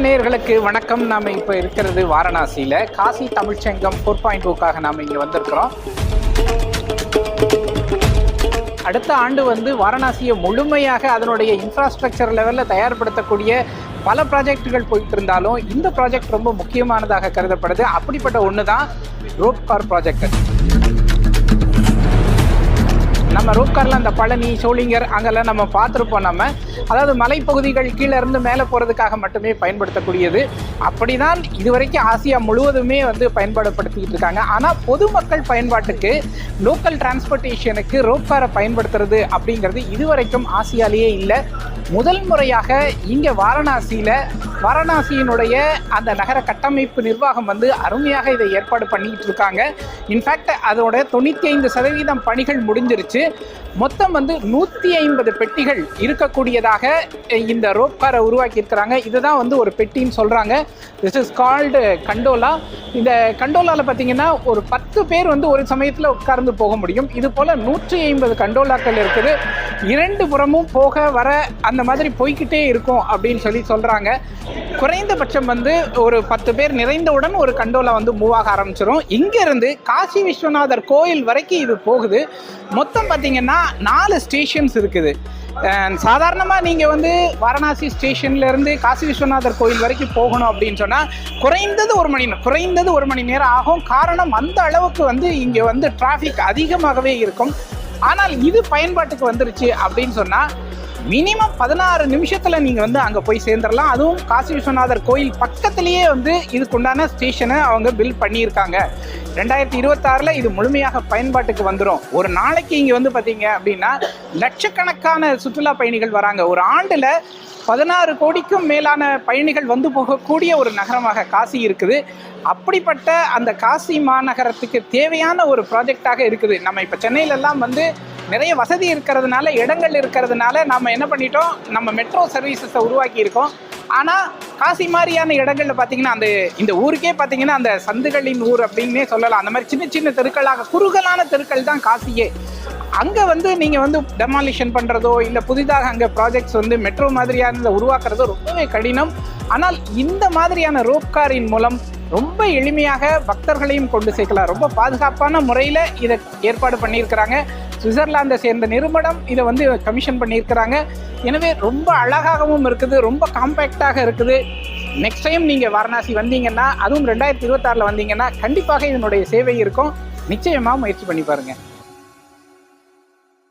நேயர்களுக்கு வணக்கம். நாம் இப்போ இருக்கிறது வாரணாசியில் காசி தமிழ்ச்சங்கம் 4.0க்காக நாம் இங்கே வந்திருக்கிறோம். அடுத்த ஆண்டு வாரணாசியை முழுமையாக அதனுடைய இன்ஃப்ராஸ்ட்ரக்சர் லெவலில் தயார்படுத்தக்கூடிய பல ப்ராஜெக்டுகள் போயிட்டு இருந்தாலும் இந்த ப்ராஜெக்ட் ரொம்ப முக்கியமானதாக கருதப்படுது. அப்படிப்பட்ட ஒன்று தான் ரோப் கார் ப்ராஜெக்ட். நம்ம ரோப் காரில் அந்த பழனி, சோளிங்கர் அங்கெல்லாம் நம்ம பார்த்துருப்போம். அதாவது மலைப்பகுதிகள் கீழே இருந்து மேலே போகிறதுக்காக மட்டுமே பயன்படுத்தக்கூடியது. அப்படி தான் இதுவரைக்கும் ஆசியா முழுவதுமே பயன்படுத்திக்கிட்டு இருக்காங்க. ஆனால் பொதுமக்கள் பயன்பாட்டுக்கு, லோக்கல் டிரான்ஸ்போர்ட்டேஷனுக்கு ரோப் காரை பயன்படுத்துறது அப்படிங்கிறது இதுவரைக்கும் ஆசியாலேயே இல்லை. முதல் முறையாக இங்கே வாரணாசியினுடைய அந்த நகர கட்டமைப்பு நிர்வாகம் அருமையாக இதை ஏற்பாடு பண்ணிக்கிட்டு இருக்காங்க. இன்ஃபேக்ட் அதோட 95% பணிகள் முடிஞ்சிருச்சு. மொத்தம் 150 பெட்டிகள் இருக்கக்கூடியதாக இந்த ரோப் காரை உருவாக்கி இருக்கிறாங்க. இதுதான் ஒரு பெட்டின்னு சொல்றாங்க. This is called gondola. இந்த கண்டோலாவில் பார்த்தீங்கன்னா ஒரு 10 பேர் ஒரு சமயத்தில் உட்கார்ந்து போக முடியும். இது போல 150 கண்டோலாக்கள் இருக்குது. 2 புறமும் போக வர அந்த மாதிரி போய்கிட்டே இருக்கும் அப்படின்னு சொல்றாங்க. குறைந்தபட்சம் ஒரு 10 பேர் நிறைந்தவுடன் ஒரு கண்டோலா மூவ் ஆக ஆரம்பிச்சிடும். இங்கிருந்து காசி விஸ்வநாதர் கோயில் வரைக்கும் இது போகுது. மொத்தம் பார்த்தீங்கன்னா 4 ஸ்டேஷன்ஸ் இருக்குது. சாதாரணமாக நீங்கள் வாரணாசி ஸ்டேஷன்லேருந்து காசி விஸ்வநாதர் கோயில் வரைக்கும் போகணும் அப்படின்னு சொன்னால் குறைந்தது ஒரு மணி நேரம் ஆகும். காரணம் அந்த அளவுக்கு இங்கே டிராஃபிக் அதிகமாகவே இருக்கும். ஆனால் இது பயன்பாட்டுக்கு வந்துருச்சு அப்படின்னு சொன்னால் மினிமம் 16 நிமிஷத்தில் நீங்கள் அங்கே போய் சேர்ந்துடலாம். அதுவும் காசி விஸ்வநாதர் கோயில் பக்கத்துலேயே இதுக்குண்டான ஸ்டேஷனை அவங்க பில்ட் பண்ணியிருக்காங்க. 2026 இது முழுமையாக பயன்பாட்டுக்கு வந்துடும். ஒரு நாளைக்கு இங்கே பார்த்தீங்க அப்படின்னா லட்சக்கணக்கான சுற்றுலா பயணிகள் வராங்க. ஒரு ஆண்டில் 16 கோடிக்கும் மேலான பயணிகள் போகக்கூடிய ஒரு நகரமாக காசி இருக்குது. அப்படிப்பட்ட அந்த காசி மாநகரத்துக்கு தேவையான ஒரு ப்ராஜெக்டாக இருக்குது. நம்ம இப்போ சென்னையிலெல்லாம் நிறைய வசதி இருக்கிறதுனால, இடங்கள் இருக்கிறதுனால நம்ம என்ன பண்ணிட்டோம், நம்ம மெட்ரோ சர்வீசஸை உருவாக்கி இருக்கோம். ஆனால் காசி மாதிரியான இடங்களில் பார்த்தீங்கன்னா இந்த ஊருக்கே பார்த்தீங்கன்னா அந்த சந்துகளின் ஊர் அப்படின்னே சொல்லலாம். அந்த மாதிரி சின்ன சின்ன தெருக்களாக, குறுகலான தெருக்கள் தான் காசியே. அங்கே நீங்கள் டெமாலிஷன் பண்ணுறதோ இல்லை புதிதாக அங்கே ப்ராஜெக்ட்ஸ் மெட்ரோ மாதிரியான உருவாக்குறதோ ரொம்பவே கடினம். ஆனால் இந்த மாதிரியான ரோப் காரின் மூலம் ரொம்ப எளிமையாக பக்தர்களையும் கொண்டு சேர்க்கலாம். ரொம்ப பாதுகாப்பான முறையில் இதை ஏற்பாடு பண்ணியிருக்கிறாங்க. சுவிட்சர்லாந்தை சேர்ந்த நிறுவனம் இதை கமிஷன் பண்ணியிருக்கிறாங்க. எனவே ரொம்ப அழகாகவும் இருக்குது, ரொம்ப காம்பேக்டாக இருக்குது. நெக்ஸ்ட் டைம் நீங்கள் வாரணாசி வந்தீங்கன்னா, அதுவும் 2026 வந்தீங்கன்னா கண்டிப்பாக இதனுடைய சேவை இருக்கும். நிச்சயமாக முயற்சி பண்ணி பாருங்கள்.